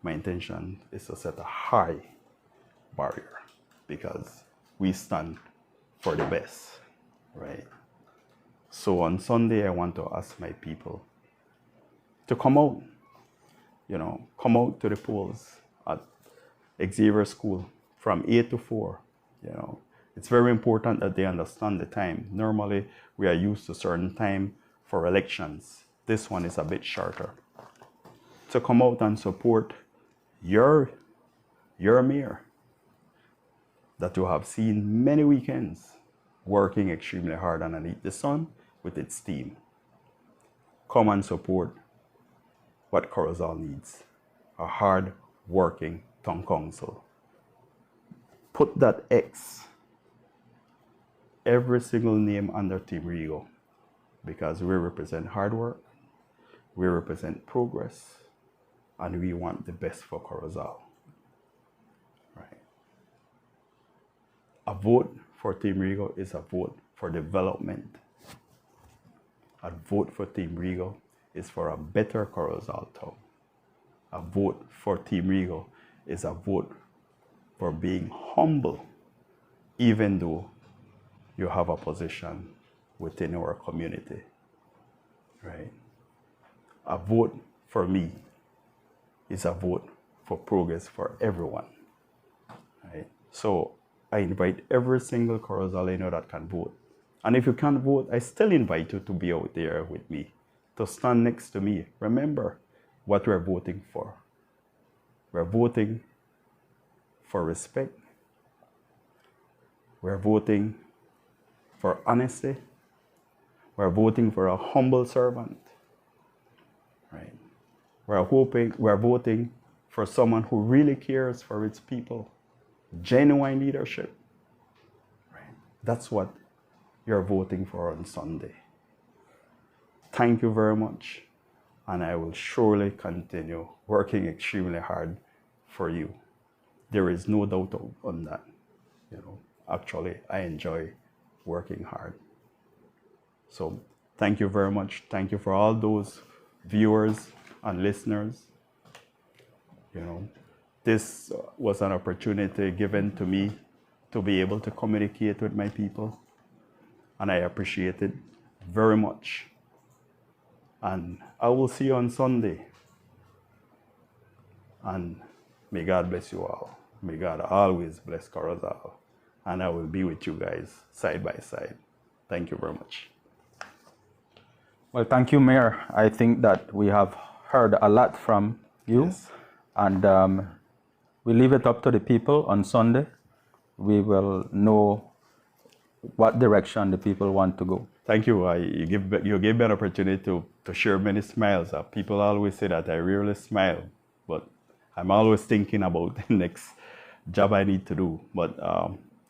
My intention is to set a high barrier because we stand for the best, right? So on Sunday, I want to ask my people to come out, come out to the polls at Xavier School from 8 to 4, It's very important that they understand the time. Normally, we are used to a certain time for elections. This one is a bit shorter. To come out and support your mayor that you have seen many weekends working extremely hard underneath the sun with its team. Come and support what Corozal needs, a hard-working town council. Put that X, every single name under Team Rigo, because we represent hard work, We represent progress, and we want the best for Corozal. Right? A vote for Team Rigo is a vote for development. A vote for Team Rigo is for a better Corozal town. A vote for Team Rigo is a vote for being humble, even though you have a position within our community. Right? A vote for me is a vote for progress for everyone. Right? So I invite every single Corozalino that can vote. And if you can't vote, I still invite you to be out there with me, to stand next to me. Remember what we're voting for. We're voting for respect. We're voting for honesty. We're voting for a humble servant. Right? We're voting for someone who really cares for its people. Genuine leadership. Right? That's what you're voting for on Sunday. Thank you very much. And I will surely continue working extremely hard for you. There is no doubt on that. You know, actually, I enjoy working hard. So thank you very much. Thank you for all those viewers and listeners. You know, this was an opportunity given to me to be able to communicate with my people. And I appreciate it very much. And I will see you on Sunday. And may God bless you all. May God always bless Corozal. And I will be with you guys side by side. Thank you very much. Well, thank you, Mayor. I think that we have heard a lot from you. Yes. And we leave it up to the people on Sunday. We will know what direction the people want to go. Thank you. You gave me an opportunity to share many smiles. People always say that I rarely smile, but I'm always thinking about the next job I need to do. But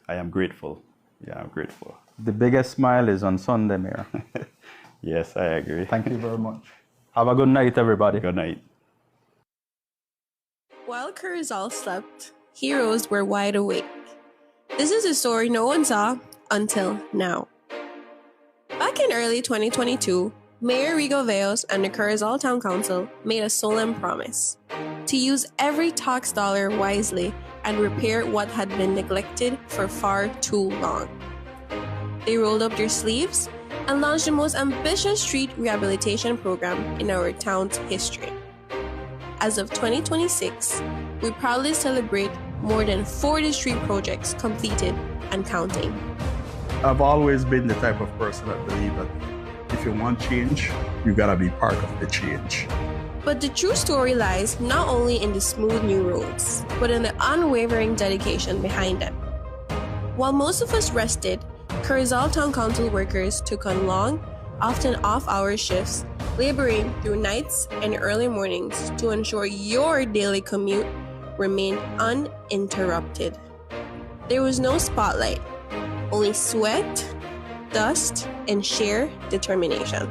I am grateful. Yeah, I'm grateful. The biggest smile is on Sunday, Mayor. Yes, I agree. Thank you very much. Have a good night, everybody. Good night. While Corozal slept, heroes were wide awake. This is a story no one saw until now. Back in early 2022, Mayor Rigo Veos and the Corozal Town Council made a solemn promise to use every tax dollar wisely and repair what had been neglected for far too long. They rolled up their sleeves and launched the most ambitious street rehabilitation program in our town's history. As of 2026, we proudly celebrate more than 40 street projects completed and counting. I've always been the type of person that believes that if you want change, you gotta be part of the change. But the true story lies not only in the smooth new roads, but in the unwavering dedication behind them. While most of us rested, Corozal Town Council workers took on long, often off-hour shifts, laboring through nights and early mornings to ensure your daily commute remained uninterrupted. There was no spotlight, only sweat, dust, and sheer determination.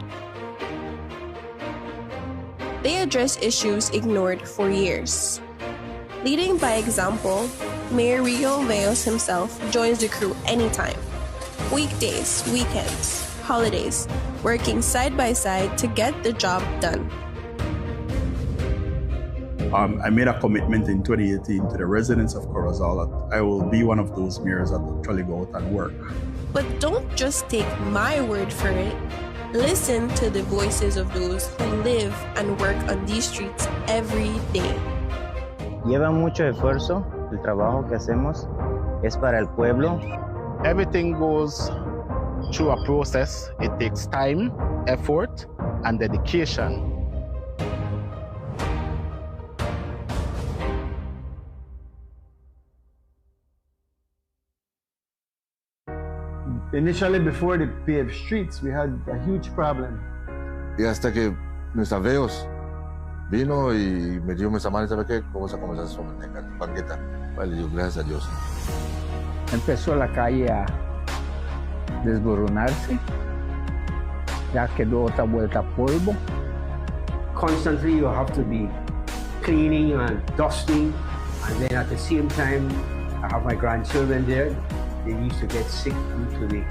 They addressed issues ignored for years. Leading by example, Mayor Rigo Veos himself joins the crew anytime. Weekdays, weekends, holidays, working side by side to get the job done. I made a commitment in 2018 to the residents of Corozal that I will be one of those mayors that actually go out and work. But don't just take my word for it. Listen to the voices of those who live and work on these streets every day. Lleva mucho esfuerzo. El trabajo que hacemos es para el pueblo. Everything goes through a process. It takes time, effort, and dedication. Initially, before the paved streets, we had a huge problem. Y hasta que Mr. Veos vino y me dio esa mano, ¿sabe qué? Vamos a comenzar a someter banqueta. Vale, yo, gracias a Dios. Empezó la calle a desboronarse, ya quedó otra vuelta polvo, constantly you have to be cleaning and dusting, and then at the same time, I have my grandchildren there. They used to get sick due to the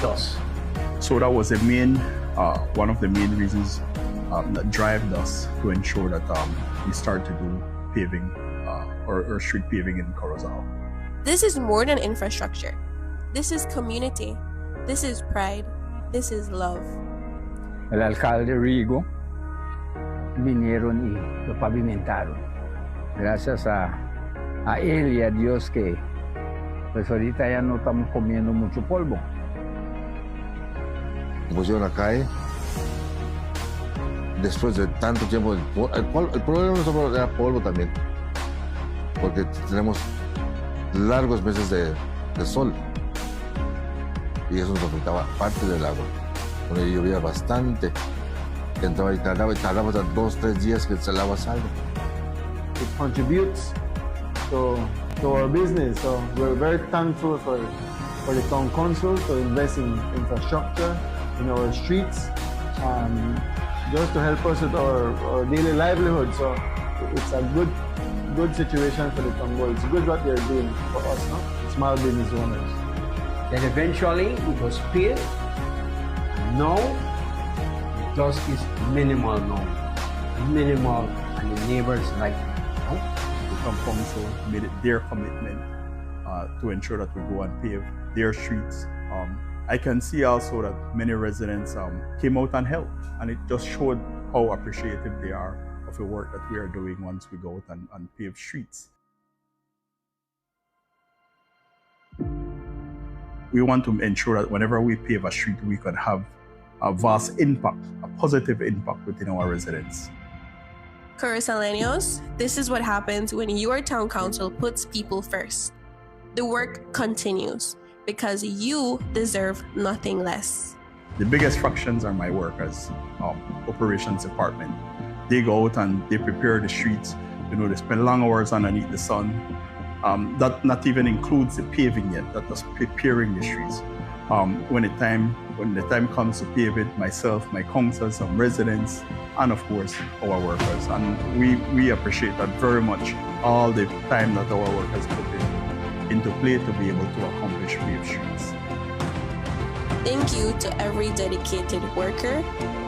dust. So that was one of the main reasons that drive us to ensure that we start to do paving or street paving in Corozal. This is more than infrastructure. This is community. This is pride. This is love. El alcalde Rigo vinieron y lo pavimentaron. Gracias a él y a Dios que pues ahorita ya no estamos comiendo mucho polvo. Pusieron la calle. Después de tanto tiempo, el problema no solo era polvo también, porque tenemos largos meses de sol y eso nos afectaba parte del agua. Cuando llovía bastante, entraba y tardaba hasta 2-3 días que el agua salga. It contributes to our business, so we're very thankful for the town council to invest in infrastructure, in our streets, just to help us with our daily livelihood. So it's a good situation for the Congo. It's good what they're doing for us, no? Small business owners. Then eventually it was paved. Now the dust is minimal now. Minimal, and the neighbors like it. The town council made it their commitment to ensure that we go and pave their streets. I can see also that many residents came out and helped, and it just showed how appreciative they are of the work that we are doing once we go out and pave streets. We want to ensure that whenever we pave a street, we can have a vast impact, a positive impact within our residents. Corozaleños, this is what happens when your town council puts people first. The work continues because you deserve nothing less. The biggest fractions are my workers, operations department. They go out and they prepare the streets. They spend long hours underneath the sun. That not even includes the paving yet, that was preparing the streets. When the time comes to pave it, myself, my council, some residents, and of course our workers. And we appreciate that very much, all the time that our workers put into play to be able to accomplish paved streets. Thank you to every dedicated worker,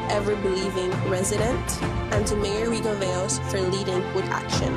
every believing resident, and to Mayor Rigo Veos for leading with action.